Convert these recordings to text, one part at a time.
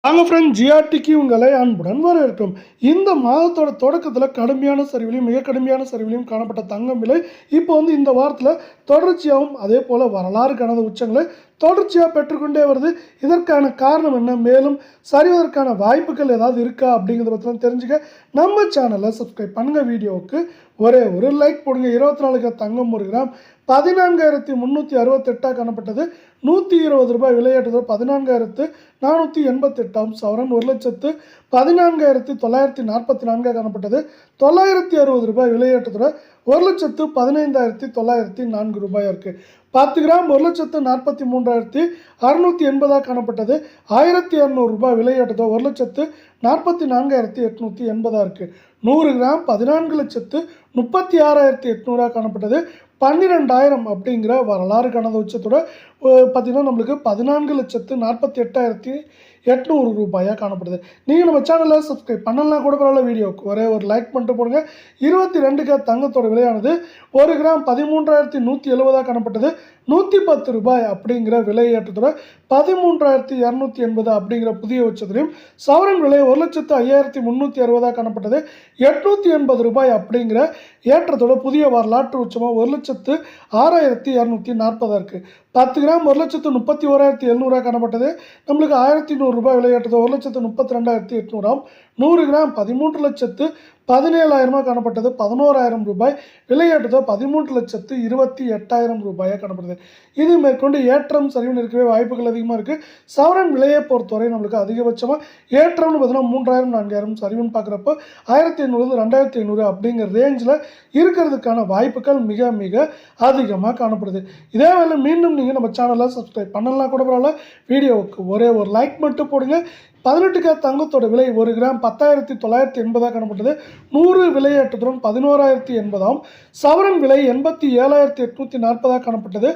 வாங்க ஃப்ரெண்ட், ஜிஆர்டிக்கு உங்களை அன்புடன் வரவேற்கிறோம். இந்த மாதத்தோட தொடக்கத்தில் கடுமையான சரிவிலையும் மிக கடுமையான சரிவிலையும் காணப்பட்ட தங்கம் விலை இப்போ இந்த வாரத்தில் தொடர்ச்சியாகவும் அதே போல் வரலாறு காணாத உச்சங்களை தொடர்ச்சியாக பெற்றுக்கொண்டே வருது. இதற்கான காரணம் என்ன, மேலும் சரிவதற்கான வாய்ப்புகள் ஏதாவது இருக்கா அப்படிங்கிறத பற்றிலாம் தெரிஞ்சுக்க நம்ம சேனலை சப்ஸ்கிரைப் பண்ணுங்கள். வீடியோவுக்கு ஒரே ஒரு லைக் போடுங்க. 24 தங்கம் 1 கிராம் 14,368 காணப்பட்டது. 120 ரூபாய் விலையேற்றதோடு 14,488 சவரன் 1,14,944 காணப்பட்டது. 960 ரூபாய் விலையேற்றதோடு 1,15,904 ரூபாய் இருக்குது. 10 கிராம் 1,43,680 காணப்பட்டது. 1,200 ரூபாய் விலையேற்றதோடு 1,44,880 இருக்குது. 100 கிராம் 14,36,800 காணப்பட்டது. 12,000 அப்படிங்கிற வரலாறு காணாத உச்சத்தோட பார்த்திங்கன்னா நம்மளுக்கு 14,48,800 ரூபாயாக காணப்படுது. நீங்கள் நம்ம சேனலில் சப்ஸ்கிரைப் பண்ணலாம் கூட பரவாயில்ல, வீடியோவுக்கு ஒரே ஒரு லைக் பண்ணிட்டு போடுங்க. 22 தங்கத்தோட விலையானது 1 கிராம் 13,170 காணப்பட்டது. 110 ரூபாய் அப்படிங்கிற விலையேற்றத்தோட 13,280 அப்படிங்கிற புதிய உச்சத்திலையும் சவரன் விலை 1,05,360 காணப்பட்டது. 880 ரூபாய் அப்படிங்கிற ஏற்றத்தோட புதிய வரலாற்று உச்சமாக 1,06,240 இருக்குது. 10 கிராம் 1,31,700 காணப்பட்டது. நம்மளுக்கு 1,100 ரூபாய் விலையேற்றதோ 1,32,800. 100 கிராம் 13,17,000 காணப்பட்டது. 11,000 ரூபாய் விலையேற்றதோ 13,28,000 ரூபாயாக காணப்படுது. இது மேற்கொண்டு ஏற்றம் சரிவுன்னு இருக்கவே வாய்ப்புகள் அதிகமாக இருக்குது. சவரன் விலையை பொறுத்தவரை நம்மளுக்கு அதிகபட்சமாக ஏற்றம்னு பார்த்தீங்கன்னா 3,000 4,000, சரிவுன்னு பார்க்குறப்போ 1,500 2,500 அப்படிங்கிற ரேஞ்சில் இருக்கிறதுக்கான வாய்ப்புகள் மிக மிக அதிகமாக காணப்படுது. இதே வேலை மீண்டும் நீங்கள் நம்ம சேனலை சப்ஸ்கிரைப் பண்ணலாம் கூட பரவாயில்ல, வீடியோவுக்கு ஒரே ஒரு லைக் மட்டும் போடுங்க. 18 தங்கத்தோட விலை 1 கிராம் 10,980 காணப்பட்டது. 100 விலையேற்றத்துடன் 11,080. சவரன் விலை 87,840 காணப்பட்டது.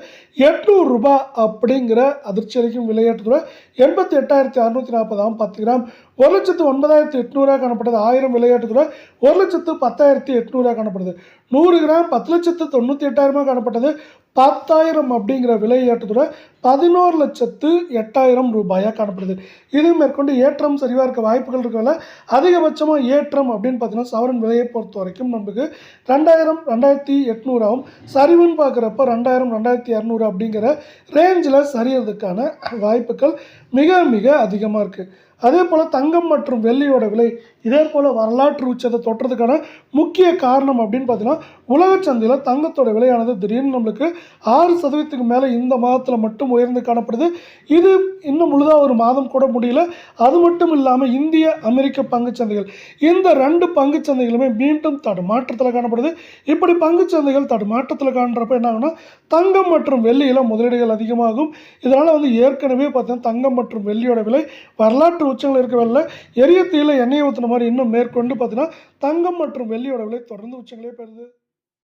800 ரூபாய் அப்படிங்கிற அதிர்ச்சி அளிக்கும் விலையேற்றத்துடன் 88,640. 10 கிராம் 1,09,800 காணப்பட்டது. 1000 விலையேற்றத்துடன் 1,10,800 காணப்படுது. 100 கிராம் 10,98,000 காணப்பட்டது. 10,000 அப்படிங்கிற விலை ஏற்றத்தோட 11,08,000 ரூபாயாக காணப்படுது. இது மேற்கொண்டு ஏற்றம் சரிவாக இருக்க வாய்ப்புகள் இருக்கல. அதிகபட்சமாக ஏற்றம் அப்படின்னு பார்த்தீங்கன்னா சவரன் விலையை பொறுத்த வரைக்கும் நம்மளுக்கு 2,000 2,800 சரிவுன்னு பார்க்குறப்ப 2,000 2,200 அப்படிங்கிற ரேஞ்சில் சரியறதுக்கான வாய்ப்புகள் மிக மிக அதிகமாக இருக்குது. அதே போல் தங்கம் மற்றும் வெள்ளியோட விலை இதே போல் வரலாற்று உச்சத்தை தொட்டுறதுக்கான முக்கிய காரணம் அப்படின்னு பார்த்தீங்கன்னா உலக சந்தையில் தங்கத்தோட விலையானது திடீர்னு நம்மளுக்கு 6% மேலே இந்த மாதத்தில் மட்டும் உயர்ந்து காணப்படுது. இது இன்னும் முழுதாக ஒரு மாதம் கூட முடியல. அது மட்டும் இல்லாமல் இந்திய அமெரிக்க பங்குச்சந்தைகள் இந்த 2 பங்குச்சந்தைகளுமே மீண்டும் தடுமாற்றத்தில் காணப்படுது. இப்படி பங்குச்சந்தைகள் தடுமாற்றத்தில் காண்றப்ப என்ன ஆகுனா தங்கம் மற்றும் வெள்ளியில் முதலீடுகள் அதிகமாகும். இதனால் ஏற்கனவே பார்த்தீங்கன்னா தங்கம் மற்றும் வெள்ளியோட விலை வரலாற்று உச்சங்கள் இருக்கவில்லை. எரிய தீயில எண்ணெயை ஊற்றின மாதிரி இன்னும் மேற்கொண்டு பார்த்தீங்கன்னா தங்கம் மற்றும் வெள்ளியோட விலை தொடர்ந்து உச்சங்களே பெறுது.